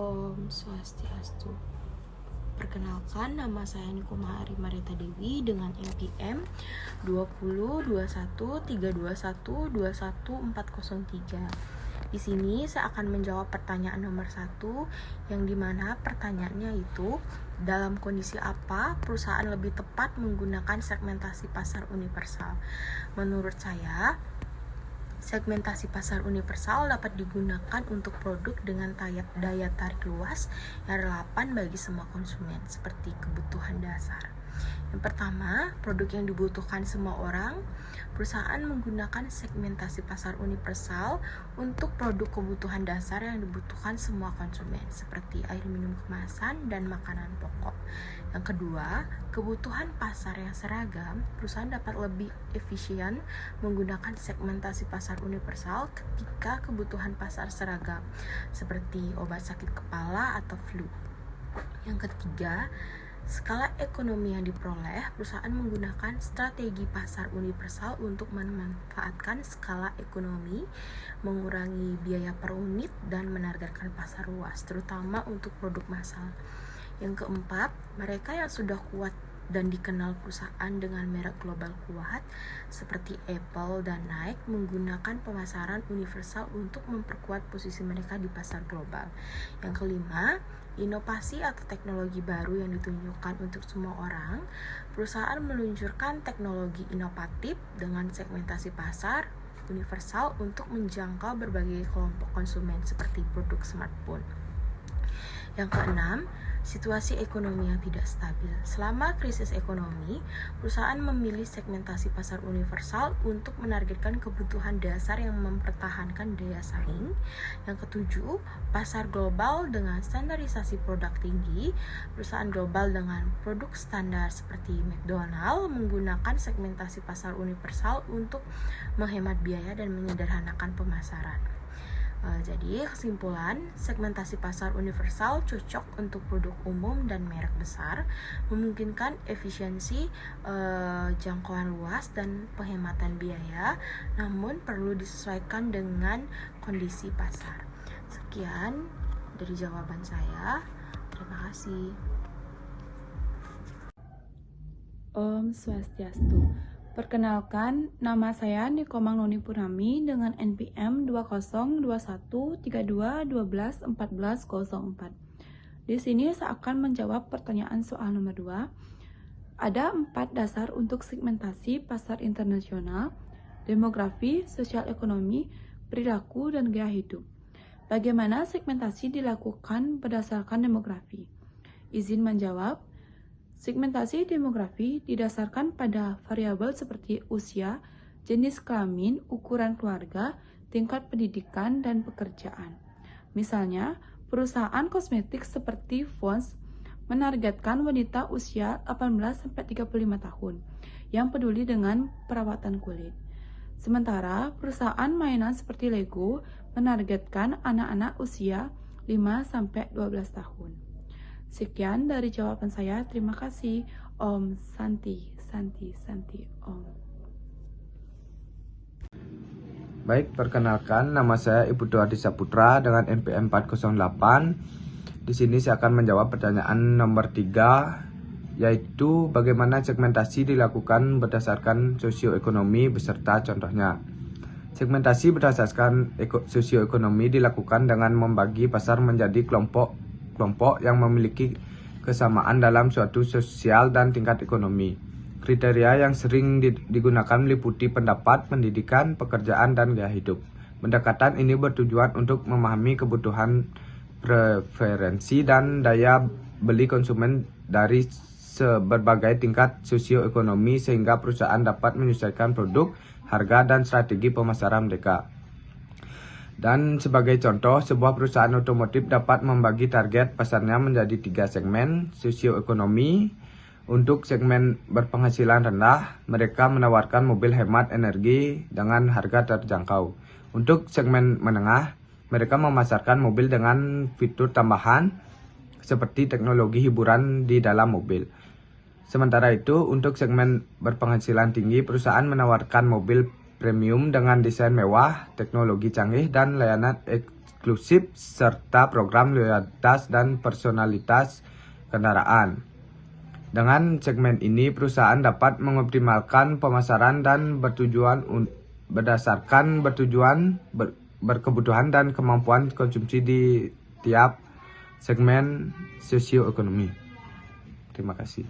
Om Swastiastu. Perkenalkan, nama saya Nikomahari Marita Dewi dengan NPM 20213212121403. Di sini saya akan menjawab pertanyaan nomor 1, yang dimana pertanyaannya itu, dalam kondisi apa perusahaan lebih tepat menggunakan segmentasi pasar universal? Menurut saya, segmentasi pasar universal dapat digunakan untuk produk dengan daya tarik luas yang relevan bagi semua konsumen, seperti kebutuhan dasar. Yang pertama, produk yang dibutuhkan semua orang. Perusahaan menggunakan segmentasi pasar universal untuk produk kebutuhan dasar yang dibutuhkan semua konsumen, seperti air minum kemasan dan makanan pokok. Yang kedua, kebutuhan pasar yang seragam. Perusahaan dapat lebih efisien menggunakan segmentasi pasar universal ketika kebutuhan pasar seragam, seperti obat sakit kepala atau flu. Yang ketiga, skala ekonomi yang diperoleh. Perusahaan menggunakan strategi pasar universal untuk memanfaatkan skala ekonomi, mengurangi biaya per unit, dan menargetkan pasar luas, terutama untuk produk massal. Yang keempat, mereka yang sudah kuat dan dikenal perusahaan dengan merek global kuat seperti Apple dan Nike menggunakan pemasaran universal untuk memperkuat posisi mereka di pasar global. Yang kelima, inovasi atau teknologi baru yang ditunjukkan untuk semua orang. Perusahaan meluncurkan teknologi inovatif dengan segmentasi pasar universal untuk menjangkau berbagai kelompok konsumen seperti produk smartphone. Yang keenam, situasi ekonomi yang tidak stabil. Selama krisis ekonomi, perusahaan memilih segmentasi pasar universal untuk menargetkan kebutuhan dasar yang mempertahankan daya saing. Yang ketujuh, pasar global dengan standarisasi produk tinggi. Perusahaan global dengan produk standar seperti McDonald menggunakan segmentasi pasar universal untuk menghemat biaya dan menyederhanakan pemasaran. Jadi kesimpulan, segmentasi pasar universal cocok untuk produk umum dan merek besar, memungkinkan efisiensi, jangkauan luas, dan penghematan biaya, namun perlu disesuaikan dengan kondisi pasar. Sekian dari jawaban saya. Terima kasih. Om Swastiastu. Perkenalkan, nama saya Nikomang Noni Purnami dengan NPM 202132121404. Di sini saya akan menjawab pertanyaan soal nomor 2. Ada 4 dasar untuk segmentasi pasar internasional: demografi, sosial ekonomi, perilaku, dan gaya hidup. Bagaimana segmentasi dilakukan berdasarkan demografi? Izin menjawab. Segmentasi demografi didasarkan pada variabel seperti usia, jenis kelamin, ukuran keluarga, tingkat pendidikan, dan pekerjaan. Misalnya, perusahaan kosmetik seperti Pond's menargetkan wanita usia 18-35 tahun yang peduli dengan perawatan kulit. Sementara, perusahaan mainan seperti Lego menargetkan anak-anak usia 5-12 tahun. Sekian dari jawaban saya. Terima kasih. Om Santi, Santi, Santi, Om. Baik, perkenalkan, nama saya Ibu Dwi Saputra dengan NPM 408. Di sini saya akan menjawab pertanyaan nomor 3, yaitu bagaimana segmentasi dilakukan berdasarkan sosioekonomi beserta contohnya. Segmentasi berdasarkan sosioekonomi dilakukan dengan membagi pasar menjadi kelompok yang memiliki kesamaan dalam suatu sosial dan tingkat ekonomi. Kriteria yang sering digunakan meliputi pendapat, pendidikan, pekerjaan, dan gaya hidup. Pendekatan ini bertujuan untuk memahami kebutuhan, preferensi, dan daya beli konsumen dari berbagai tingkat sosioekonomi sehingga perusahaan dapat menyesuaikan produk, harga, dan strategi pemasaran mereka. Dan sebagai contoh, sebuah perusahaan otomotif dapat membagi target pasarnya menjadi 3 segmen sosioekonomi. Untuk segmen berpenghasilan rendah, mereka menawarkan mobil hemat energi dengan harga terjangkau. Untuk segmen menengah, mereka memasarkan mobil dengan fitur tambahan seperti teknologi hiburan di dalam mobil. Sementara itu, untuk segmen berpenghasilan tinggi, perusahaan menawarkan mobil premium dengan desain mewah, teknologi canggih, dan layanan inklusif, serta program loyalitas dan personalitas kendaraan. Dengan segmen ini, perusahaan dapat mengoptimalkan pemasaran dan berdasarkan berkebutuhan dan kemampuan konsumsi di tiap segmen sosioekonomi. Terima kasih.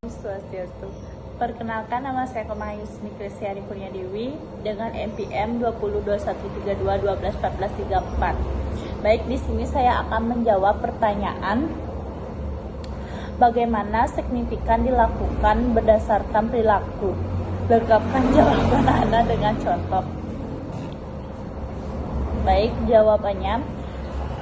Swastiastu. Perkenalkan, nama saya Koma Yusni Kristiani Kurnia Dewi dengan NPM 202132121434. Baik, di sini saya akan menjawab pertanyaan bagaimana signifikan dilakukan berdasarkan perilaku. Lengkapkan jawaban Anda dengan contoh. Baik, jawabannya.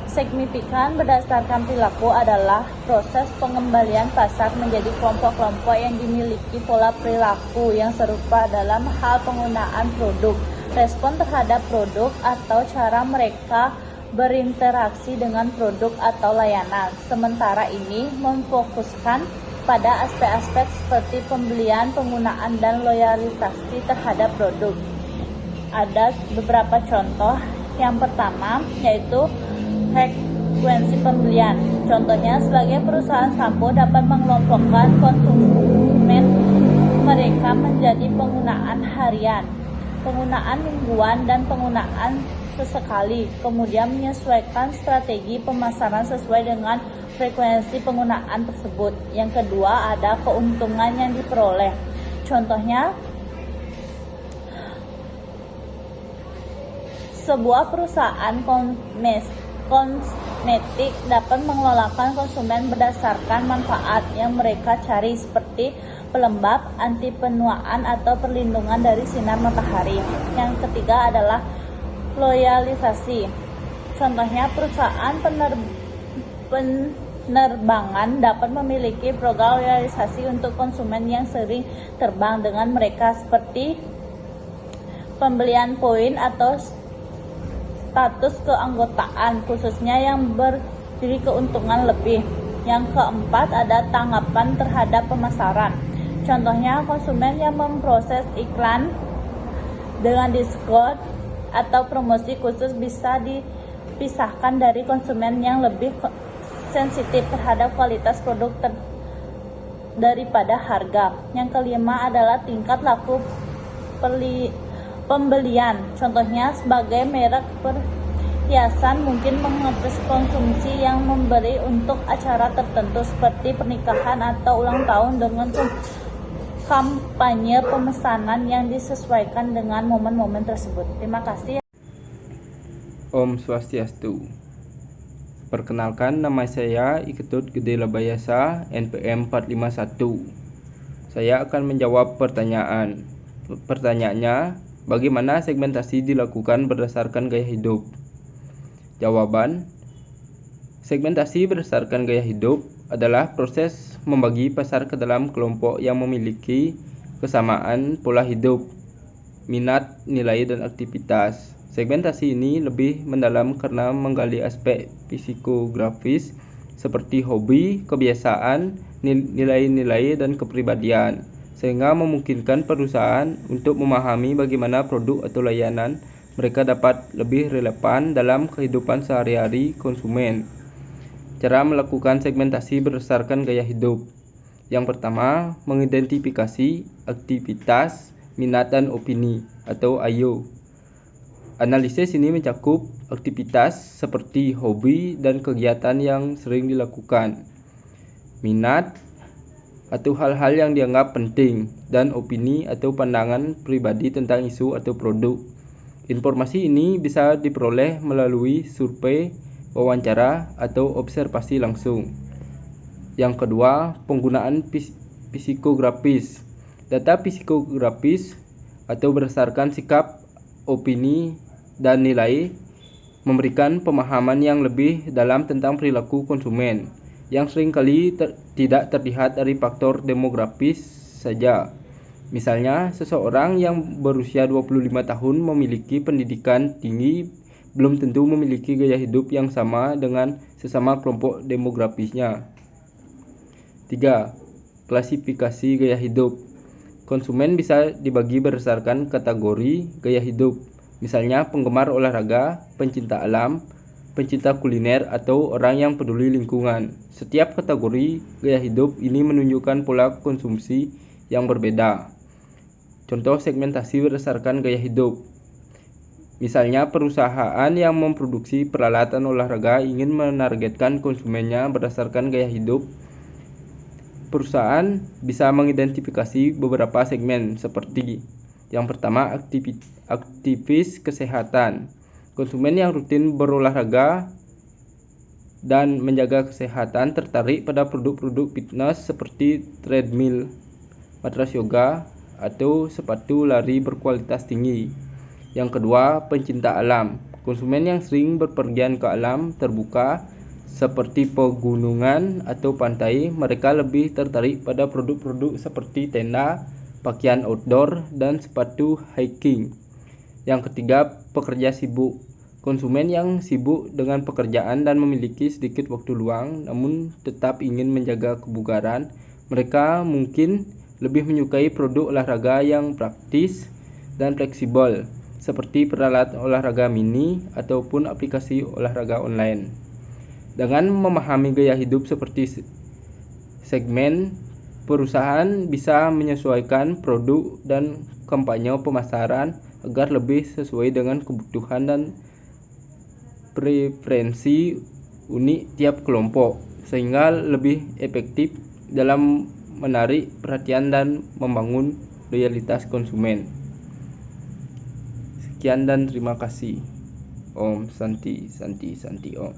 Signifikan berdasarkan perilaku adalah proses pengembalian pasar menjadi kelompok-kelompok yang dimiliki pola perilaku yang serupa dalam hal penggunaan produk, respon terhadap produk, atau cara mereka berinteraksi dengan produk atau layanan. Sementara ini memfokuskan pada aspek-aspek seperti pembelian, penggunaan, dan loyalitas terhadap produk. Ada beberapa contoh. Yang pertama yaitu frekuensi pembelian. Contohnya, sebagai perusahaan sampo dapat mengelompokkan konsumen mereka menjadi penggunaan harian, penggunaan mingguan, dan penggunaan sesekali. Kemudian menyesuaikan strategi pemasaran sesuai dengan frekuensi penggunaan tersebut. Yang kedua, ada keuntungan yang diperoleh. Contohnya, sebuah perusahaan kosmetik dapat mengelolakan konsumen berdasarkan manfaat yang mereka cari seperti pelembab, anti penuaan, atau perlindungan dari sinar matahari. Yang ketiga adalah loyalisasi. Contohnya, perusahaan penerbangan dapat memiliki program loyalisasi untuk konsumen yang sering terbang dengan mereka seperti pembelian poin atau status keanggotaan, khususnya yang berdiri keuntungan lebih. Yang keempat ada tanggapan terhadap pemasaran. Contohnya, konsumen yang memproses iklan dengan diskon atau promosi khusus bisa dipisahkan dari konsumen yang lebih sensitif terhadap kualitas produk daripada harga. Yang kelima adalah tingkat laku pembelian. Contohnya, sebagai merek perhiasan mungkin mengetes konsumsi yang memberi untuk acara tertentu seperti pernikahan atau ulang tahun dengan kampanye pemesanan yang disesuaikan dengan momen-momen tersebut. Terima kasih. Om Swastiastu. Perkenalkan, nama saya Iketut Gede Labayasa, NPM 451. Saya akan menjawab pertanyaan. Pertanyaannya, bagaimana segmentasi dilakukan berdasarkan gaya hidup? Jawaban, segmentasi berdasarkan gaya hidup adalah proses membagi pasar ke dalam kelompok yang memiliki kesamaan pola hidup, minat, nilai, dan aktivitas. Segmentasi ini lebih mendalam karena menggali aspek psikografis seperti hobi, kebiasaan, nilai-nilai, dan kepribadian, sehingga memungkinkan perusahaan untuk memahami bagaimana produk atau layanan mereka dapat lebih relevan dalam kehidupan sehari-hari konsumen. Cara melakukan segmentasi berdasarkan gaya hidup. Yang pertama, mengidentifikasi aktivitas, minat, dan opini atau AYO. Analisis ini mencakup aktivitas seperti hobi dan kegiatan yang sering dilakukan, minat atau hal-hal yang dianggap penting, dan opini atau pandangan pribadi tentang isu atau produk. Informasi ini bisa diperoleh melalui survei, wawancara, atau observasi langsung. Yang kedua, penggunaan psikografis. Data psikografis atau berdasarkan sikap, opini, dan nilai memberikan pemahaman yang lebih dalam tentang perilaku konsumen yang seringkali tidak terlihat dari faktor demografis saja. Misalnya, seseorang yang berusia 25 tahun memiliki pendidikan tinggi belum tentu memiliki gaya hidup yang sama dengan sesama kelompok demografisnya. 3. Klasifikasi gaya hidup. Konsumen bisa dibagi berdasarkan kategori gaya hidup. Misalnya penggemar olahraga, pencinta alam, pencinta kuliner, atau orang yang peduli lingkungan. Setiap kategori gaya hidup ini menunjukkan pola konsumsi yang berbeda. Contoh segmentasi berdasarkan gaya hidup. Misalnya perusahaan yang memproduksi peralatan olahraga ingin menargetkan konsumennya berdasarkan gaya hidup. Perusahaan bisa mengidentifikasi beberapa segmen seperti yang pertama, aktivis kesehatan. Konsumen yang rutin berolahraga dan menjaga kesehatan tertarik pada produk-produk fitness seperti treadmill, matras yoga, atau sepatu lari berkualitas tinggi. Yang kedua, pencinta alam. Konsumen yang sering berpergian ke alam terbuka seperti pegunungan atau pantai, mereka lebih tertarik pada produk-produk seperti tenda, pakaian outdoor, dan sepatu hiking. Yang ketiga, pekerja sibuk. Konsumen yang sibuk dengan pekerjaan dan memiliki sedikit waktu luang namun tetap ingin menjaga kebugaran, mereka mungkin lebih menyukai produk olahraga yang praktis dan fleksibel seperti peralatan olahraga mini ataupun aplikasi olahraga online. Dengan memahami gaya hidup seperti segmen, perusahaan bisa menyesuaikan produk dan kampanye pemasaran agar lebih sesuai dengan kebutuhan dan preferensi unik tiap kelompok, sehingga lebih efektif dalam menarik perhatian dan membangun loyalitas konsumen. Sekian dan terima kasih. Om Santi Santi Santi Om.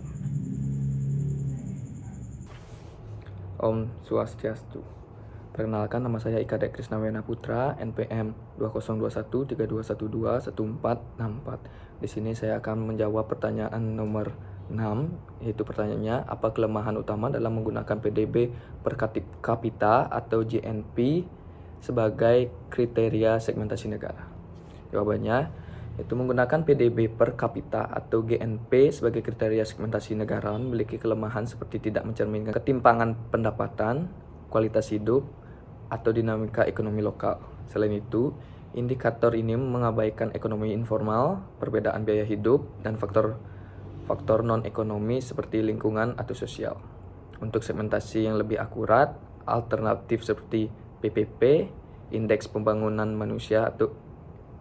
Om Swastiastu. Perkenalkan, nama saya Ika Dek Krisnawena Putra, NPM 202132121464. Di sini saya akan menjawab pertanyaan nomor 6, yaitu pertanyaannya, apa kelemahan utama dalam menggunakan PDB per kapita atau GNP sebagai kriteria segmentasi negara? Jawabannya, yaitu menggunakan PDB per kapita atau GNP sebagai kriteria segmentasi negara memiliki kelemahan seperti tidak mencerminkan ketimpangan pendapatan, kualitas hidup, atau dinamika ekonomi lokal. Selain itu, indikator ini mengabaikan ekonomi informal, perbedaan biaya hidup, dan faktor non-ekonomi seperti lingkungan atau sosial. Untuk segmentasi yang lebih akurat, alternatif seperti PPP, Indeks Pembangunan Manusia atau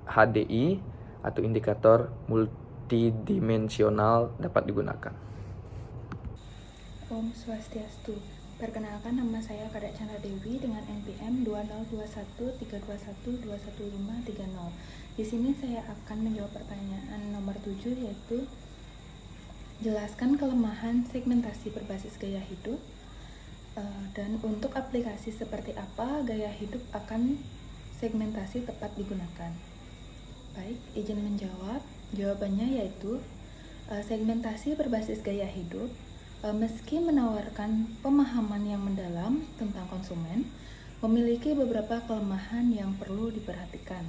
HDI, atau indikator multidimensional dapat digunakan. Om Swastiastu. Perkenalkan, nama saya Kadek Chandra Dewi dengan NPM 202132121530. Di sini saya akan menjawab pertanyaan nomor 7, yaitu jelaskan kelemahan segmentasi berbasis gaya hidup, dan untuk aplikasi seperti apa gaya hidup akan segmentasi tepat digunakan. Baik, izin menjawab. Jawabannya yaitu segmentasi berbasis gaya hidup meski menawarkan pemahaman yang mendalam tentang konsumen, memiliki beberapa kelemahan yang perlu diperhatikan.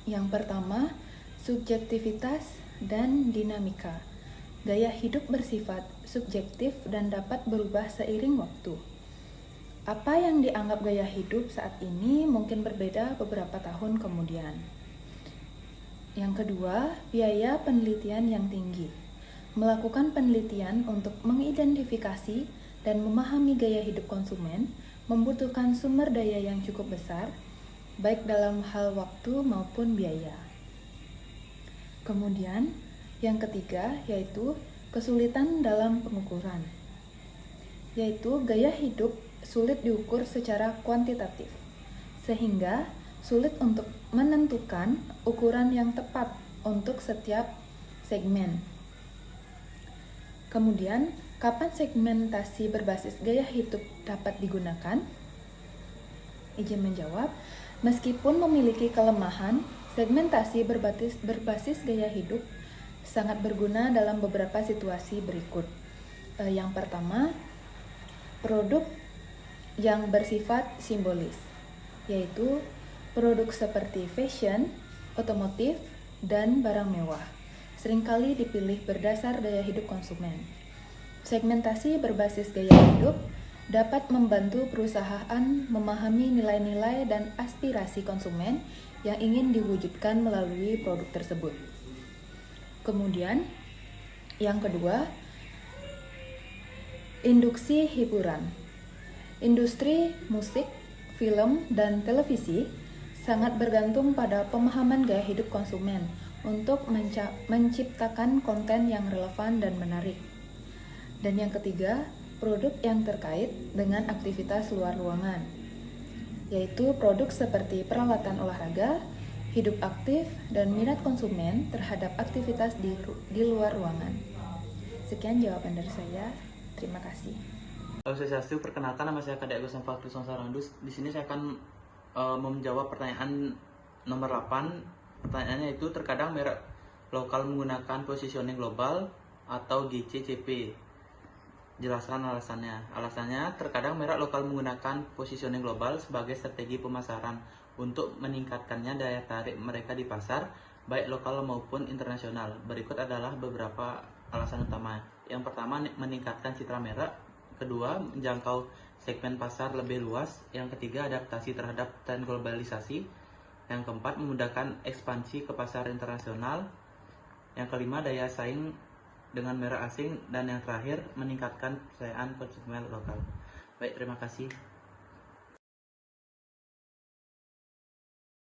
Yang pertama, subjektivitas dan dinamika. Gaya hidup bersifat subjektif dan dapat berubah seiring waktu. Apa yang dianggap gaya hidup saat ini mungkin berbeda beberapa tahun kemudian. Yang kedua, biaya penelitian yang tinggi. Melakukan penelitian untuk mengidentifikasi dan memahami gaya hidup konsumen membutuhkan sumber daya yang cukup besar, baik dalam hal waktu maupun biaya. Kemudian, yang ketiga yaitu kesulitan dalam pengukuran, yaitu gaya hidup sulit diukur secara kuantitatif, sehingga sulit untuk menentukan ukuran yang tepat untuk setiap segmen. Kemudian, kapan segmentasi berbasis gaya hidup dapat digunakan? Izin menjawab, meskipun memiliki kelemahan, segmentasi berbasis gaya hidup sangat berguna dalam beberapa situasi berikut. Yang pertama, produk yang bersifat simbolis, yaitu produk seperti fashion, otomotif, dan barang mewah. Seringkali dipilih berdasar gaya hidup konsumen. Segmentasi berbasis gaya hidup dapat membantu perusahaan memahami nilai-nilai dan aspirasi konsumen yang ingin diwujudkan melalui produk tersebut. Kemudian, yang kedua, induksi hiburan. Industri musik, film, dan televisi sangat bergantung pada pemahaman gaya hidup konsumen untuk menciptakan konten yang relevan dan menarik. Dan yang ketiga, produk yang terkait dengan aktivitas luar ruangan, yaitu produk seperti peralatan olahraga, hidup aktif, dan minat konsumen terhadap aktivitas di luar ruangan. Sekian jawaban dari saya. Terima kasih. Halo Swastiastu, perkenalkan nama saya Kadek Agus Fakri Sonsarandus. Di sini saya akan menjawab pertanyaan nomor 8. Pertanyaannya itu, terkadang merek lokal menggunakan positioning global atau GCCP. Jelaskan alasannya. Alasannya, terkadang merek lokal menggunakan positioning global sebagai strategi pemasaran untuk meningkatkannya daya tarik mereka di pasar, baik lokal maupun internasional. Berikut adalah beberapa alasan utama. Yang pertama, meningkatkan citra merek. Kedua, menjangkau segmen pasar lebih luas. Yang ketiga, adaptasi terhadap tren globalisasi. Yang keempat, memudahkan ekspansi ke pasar internasional. Yang kelima, daya saing dengan merek asing. Dan yang terakhir, meningkatkan kepercayaan konsumen lokal. Baik, terima kasih.